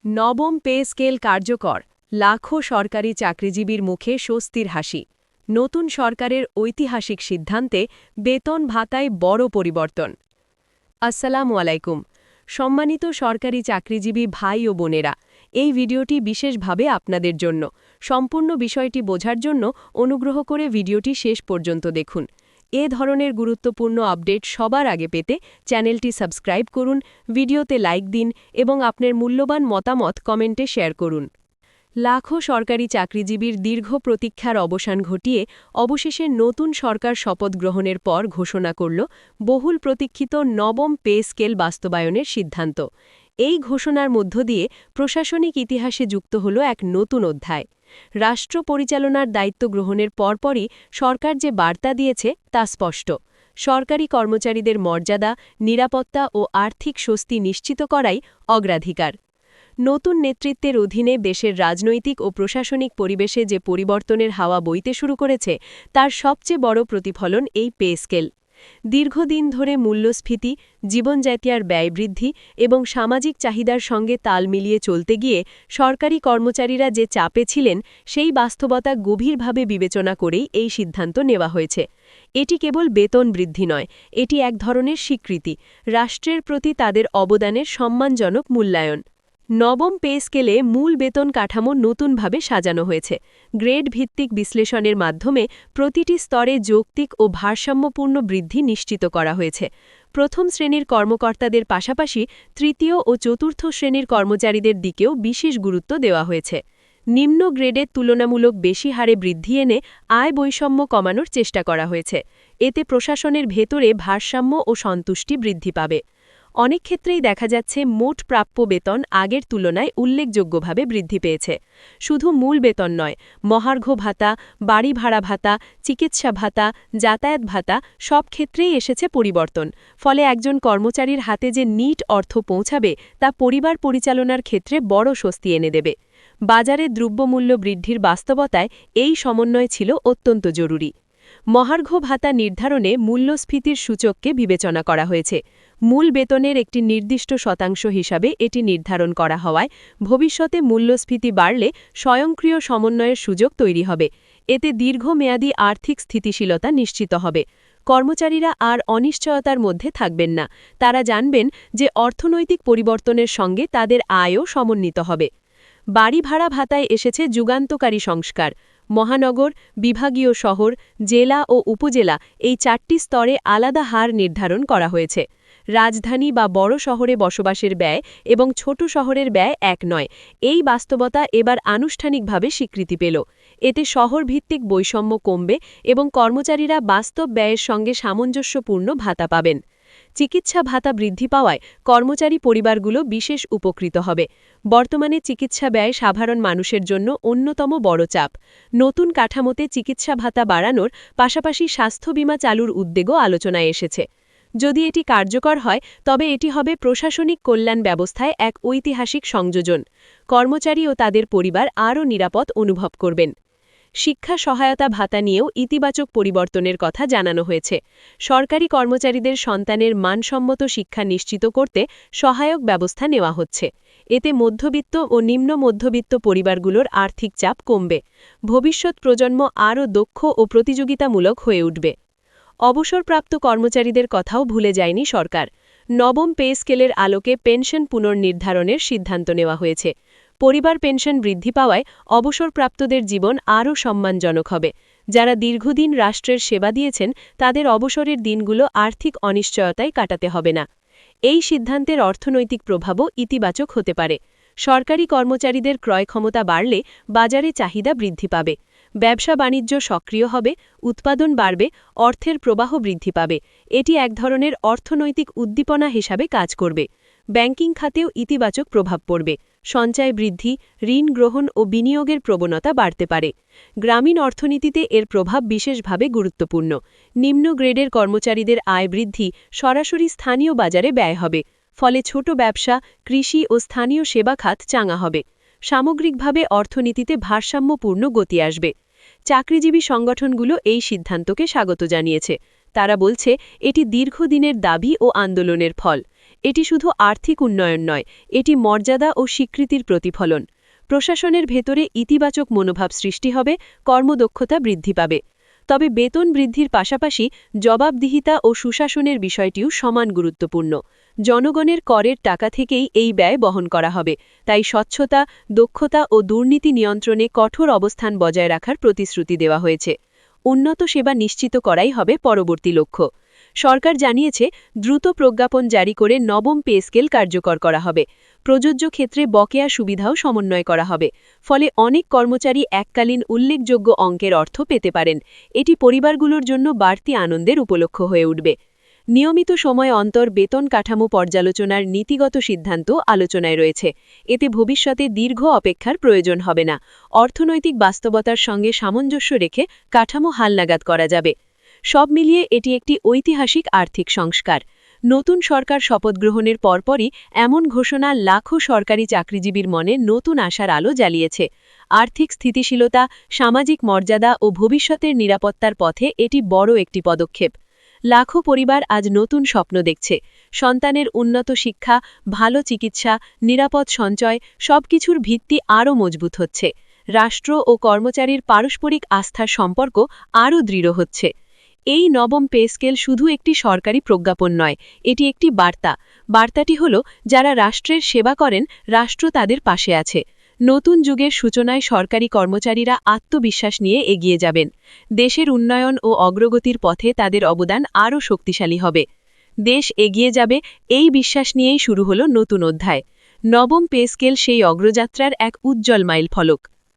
নবম pay scale কার্যকর, লাখো সরকারি চাকরিজীবীর মুখে স্বস্তির হাসি। নতুন সরকারের ঐতিহাসিক সিদ্ধান্তে বেতন ভাতায় বড় পরিবর্তন। আসসালামু আলাইকুম। সম্মানিত সরকারি চাকরিজীবী ভাই ও বোনেরা, এই ভিডিওটি বিশেষভাবে আপনাদের জন্য। সম্পূর্ণ বিষয়টি বোঝার জন্য অনুগ্রহ করে ভিডিওটি শেষ পর্যন্ত দেখুন। এ ধরনের গুরুত্বপূর্ণ আপডেট সবার আগে পেতে চ্যানেলটি সাবস্ক্রাইব করুন, ভিডিওতে লাইক দিন এবং আপনার মূল্যবান মতামত কমেন্টে শেয়ার করুন। লাখো সরকারি চাকরিজীবীর দীর্ঘ প্রতীক্ষার অবসান ঘটিয়ে অবশেষে নতুন সরকার শপথ গ্রহণের পর ঘোষণা করল বহুল প্রতীক্ষিত নবম পে স্কেল বাস্তবায়নের সিদ্ধান্ত। এই ঘোষণার মধ্য দিয়ে প্রশাসনিক ইতিহাসে যুক্ত হল এক নতুন অধ্যায়। রাষ্ট্র পরিচালনার দায়িত্ব গ্রহণের পরপরই সরকার যে বার্তা দিয়েছে তা স্পষ্ট। সরকারি কর্মচারীদের মর্যাদা, নিরাপত্তা ও আর্থিক স্বস্তি নিশ্চিত করাই অগ্রাধিকার। নতুন নেতৃত্বের অধীনে দেশের রাজনৈতিক ও প্রশাসনিক পরিবেশে যে পরিবর্তনের হাওয়া বইতে শুরু করেছে তার সবচেয়ে বড় প্রতিফলন এই পে স্কেল। দীর্ঘদিন ধরে মূল্যস্ফীতি, জীবনযাত্রার ব্যয় বৃদ্ধি এবং সামাজিক চাহিদার সঙ্গে তাল মিলিয়ে চলতে গিয়ে সরকারি কর্মচারীরা যে চাপে ছিলেন সেই বাস্তবতা গভীরভাবে বিবেচনা করেই এই সিদ্ধান্ত নেওয়া হয়েছে। এটি কেবল বেতন বৃদ্ধি নয়, এটি এক ধরনের স্বীকৃতি, রাষ্ট্রের প্রতি তাদের অবদানের সম্মানজনক মূল্যায়ন। নবম পে স্কেলে মূল বেতন কাঠামো নতুনভাবে সাজানো হয়েছে। গ্রেড ভিত্তিক বিশ্লেষণের মাধ্যমে প্রতিটি স্তরে যৌক্তিক ও ভারসাম্যপূর্ণ বৃদ্ধি নিশ্চিত করা হয়েছে। প্রথম শ্রেণীর কর্মকর্তাদের পাশাপাশি তৃতীয় ও চতুর্থ শ্রেণীর কর্মচারীদের দিকেও বিশেষ গুরুত্ব দেওয়া হয়েছে। নিম্ন গ্রেডের তুলনামূলক বেশি হারে বৃদ্ধি এনে আয় বৈষম্য কমানোর চেষ্টা করা হয়েছে। এতে প্রশাসনের ভেতরে ভারসাম্য ও সন্তুষ্টি বৃদ্ধি পাবে। অনেক ক্ষেত্রেই দেখা যাচ্ছে মোট প্রাপ্য বেতন আগের তুলনায় উল্লেখযোগ্যভাবে বৃদ্ধি পেয়েছে। শুধু মূল বেতন নয়, মহার্ঘ ভাতা, বাড়ি ভাড়া ভাতা, চিকিৎসা ভাতা, যাতায়াত ভাতা সব ক্ষেত্রেই এসেছে পরিবর্তন। ফলে একজন কর্মচারীর হাতে যে নিট অর্থ পৌঁছাবে তা পরিবার পরিচালনার ক্ষেত্রে বড় স্বস্তি এনে দেবে। বাজারে দ্রব্যমূল্য বৃদ্ধির বাস্তবতায় এই সমন্বয় ছিল অত্যন্ত জরুরি। মহার্ঘ ভাতা নির্ধারণে মূল্যস্ফীতির সূচককে বিবেচনা করা হয়েছে। মূল বেতনের একটি নির্দিষ্ট শতাংশ হিসাবে এটি নির্ধারণ করা হওয়ায় ভবিষ্যতে মূল্যস্ফীতি বাড়লে স্বয়ংক্রিয় সমন্বয়ের সুযোগ তৈরি হবে। এতে দীর্ঘমেয়াদী আর্থিক স্থিতিশীলতা নিশ্চিত হবে। কর্মচারীরা আর অনিশ্চয়তার মধ্যে থাকবেন না। তারা জানবেন যে অর্থনৈতিক পরিবর্তনের সঙ্গে তাদের আয়ও সমন্বিত হবে। বাড়ি ভাড়া ভাতায় এসেছে যুগান্তকারী সংস্কার। মহানগর, বিভাগীয় শহর, জেলা ও উপজেলা এই 4টি স্তরে আলাদা হার নির্ধারণ করা হয়েছে। রাজধানী বা বড় শহরে বসবাসের ব্যয় এবং ছোট শহরের ব্যয় এক নয়, এই বাস্তবতা এবার আনুষ্ঠানিকভাবে স্বীকৃতি পেল। এতে শহরভিত্তিক বৈষম্য কমবে এবং কর্মচারীরা বাস্তব ব্যয়ের সঙ্গে সামঞ্জস্যপূর্ণ ভাতা পাবেন। চিকিৎসা ভাতা বৃদ্ধি পাওয়ায় কর্মচারী পরিবারগুলো বিশেষ উপকৃত হবে। বর্তমানে চিকিৎসা ব্যয় সাধারণ মানুষের জন্য অন্যতম বড় চাপ। নতুন কাঠামোতে চিকিৎসা ভাতা বাড়ানোর পাশাপাশি স্বাস্থ্য বীমা চালুর উদ্যোগও আলোচনায় এসেছে। যদি এটি কার্যকর হয় তবে এটি হবে প্রশাসনিক কল্যাণ ব্যবস্থায় এক ঐতিহাসিক সংযোজন। কর্মচারী ও তাদের পরিবার আরও নিরাপদ অনুভব করবেন। শিক্ষা সহায়তা ভাতা নিয়েও ইতিবাচক পরিবর্তনের কথা জানানো হয়েছে। সরকারি কর্মচারীদের সন্তানের মানসম্মত শিক্ষা নিশ্চিত করতে সহায়ক ব্যবস্থা নেওয়া হচ্ছে। এতে মধ্যবিত্ত ও নিম্ন মধ্যবিত্ত পরিবারগুলোর আর্থিক চাপ কমবে। ভবিষ্যৎ প্রজন্ম আরও দক্ষ ও প্রতিযোগিতামূলক হয়ে উঠবে। অবসরপ্রাপ্ত কর্মচারীদের কথাও ভুলে যায়নি সরকার। নবম পে স্কেলের আলোকে পেনশন পুনর্নির্ধারণের সিদ্ধান্ত নেওয়া হয়েছে। পরিবার পেনশন বৃদ্ধি পাওয়ায় অবসরপ্রাপ্তদের জীবন আরও সম্মানজনক হবে। যারা দীর্ঘদিন রাষ্ট্রের সেবা দিয়েছেন তাদের অবসরের দিনগুলো আর্থিক অনিশ্চয়তায় কাটাতে হবে না। এই সিদ্ধান্তের অর্থনৈতিক প্রভাবও ইতিবাচক হতে পারে। সরকারি কর্মচারীদের ক্রয় ক্ষমতা বাড়লে বাজারে চাহিদা বৃদ্ধি পাবে। ব্যবসা বাণিজ্য সক্রিয় হবে, উৎপাদন বাড়বে, অর্থের প্রবাহ বৃদ্ধি পাবে। এটি এক ধরনের অর্থনৈতিক উদ্দীপনা হিসাবে কাজ করবে। ব্যাংকিং খাতেও ইতিবাচক প্রভাব পড়বে। সঞ্চয় বৃদ্ধি, ঋণ গ্রহণ ও বিনিয়োগের প্রবণতা বাড়তে পারে। গ্রামীণ অর্থনীতিতে এর প্রভাব বিশেষভাবে গুরুত্বপূর্ণ। নিম্ন গ্রেডের কর্মচারীদের আয় বৃদ্ধি সরাসরি স্থানীয় বাজারে ব্যয় হবে। ফলে ছোট ব্যবসা, কৃষি ও স্থানীয় সেবা খাত চাঙা হবে। সামগ্রিকভাবে অর্থনীতিতে ভারসাম্যপূর্ণ গতি আসবে। চাকরিজীবী সংগঠনগুলো এই সিদ্ধান্তকে স্বাগত জানিয়েছে। তারা বলছে এটি দীর্ঘদিনের দাবি ও আন্দোলনের ফল। এটি শুধু আর্থিক উন্নয়ন নয়, এটি মর্যাদা ও স্বীকৃতির প্রতিফলন। প্রশাসনের ভেতরে ইতিবাচক মনোভাব সৃষ্টি হবে, কর্মদক্ষতা বৃদ্ধি পাবে। তবে বেতন বৃদ্ধির পাশাপাশি জবাবদিহিতা ও সুশাসনের বিষয়টিও সমান গুরুত্বপূর্ণ। জনগণের করের টাকা থেকেই এই ব্যয় বহন করা হবে, তাই স্বচ্ছতা, দক্ষতা ও দুর্নীতি নিয়ন্ত্রণে কঠোর অবস্থান বজায় রাখার প্রতিশ্রুতি দেওয়া হয়েছে। উন্নত সেবা নিশ্চিত করাই হবে পরবর্তী লক্ষ্য। সরকার জানিয়েছে, দ্রুত প্রজ্ঞাপন জারি করে নবম পে স্কেল কার্যকর করা হবে। প্রযোজ্য ক্ষেত্রে বকেয়া সুবিধাও সমন্বয় করা হবে। ফলে অনেক কর্মচারী এককালীন উল্লেখযোগ্য অঙ্কের অর্থ পেতে পারেন। এটি পরিবারগুলোর জন্য বাড়তি আনন্দের উপলক্ষ হয়ে উঠবে। নিয়মিত সময় অন্তর বেতন কাঠামো পর্যালোচনার নীতিগত সিদ্ধান্ত আলোচনায় রয়েছে। এতে ভবিষ্যতে দীর্ঘ অপেক্ষার প্রয়োজন হবে না। অর্থনৈতিক বাস্তবতার সঙ্গে সামঞ্জস্য রেখে কাঠামো হালনাগাদ করা যাবে। সব মিলিয়ে এটি একটি ঐতিহাসিক আর্থিক সংস্কার। নতুন সরকার শপথ গ্রহণের পরপরই এমন ঘোষণা লাখো সরকারি চাকরিজীবীর মনে নতুন আশার আলো জ্বালিয়েছে। আর্থিক স্থিতিশীলতা, সামাজিক মর্যাদা ও ভবিষ্যতের নিরাপত্তার পথে এটি বড় একটি পদক্ষেপ। লাখো পরিবার আজ নতুন স্বপ্ন দেখছে। সন্তানের উন্নত শিক্ষা, ভালো চিকিৎসা, নিরাপদ সঞ্চয় সবকিছুর ভিত্তি আরও মজবুত হচ্ছে। রাষ্ট্র ও কর্মচারীর পারস্পরিক আস্থার সম্পর্ক আরও দৃঢ় হচ্ছে। এই নবম পে স্কেল শুধু একটি সরকারি প্রজ্ঞাপন নয়, এটি একটি বার্তা। বার্তাটি হল, যারা রাষ্ট্রের সেবা করেন, রাষ্ট্র তাদের পাশে আছে। নতুন যুগের সূচনায় সরকারি কর্মচারীরা আত্মবিশ্বাস নিয়ে এগিয়ে যাবেন। দেশের উন্নয়ন ও অগ্রগতির পথে তাদের অবদান আরও শক্তিশালী হবে। দেশ এগিয়ে যাবে, এই বিশ্বাস নিয়েই শুরু হলো নতুন অধ্যায়। নবম পে স্কেল সেই অগ্রযাত্রার এক উজ্জ্বল মাইলফলক।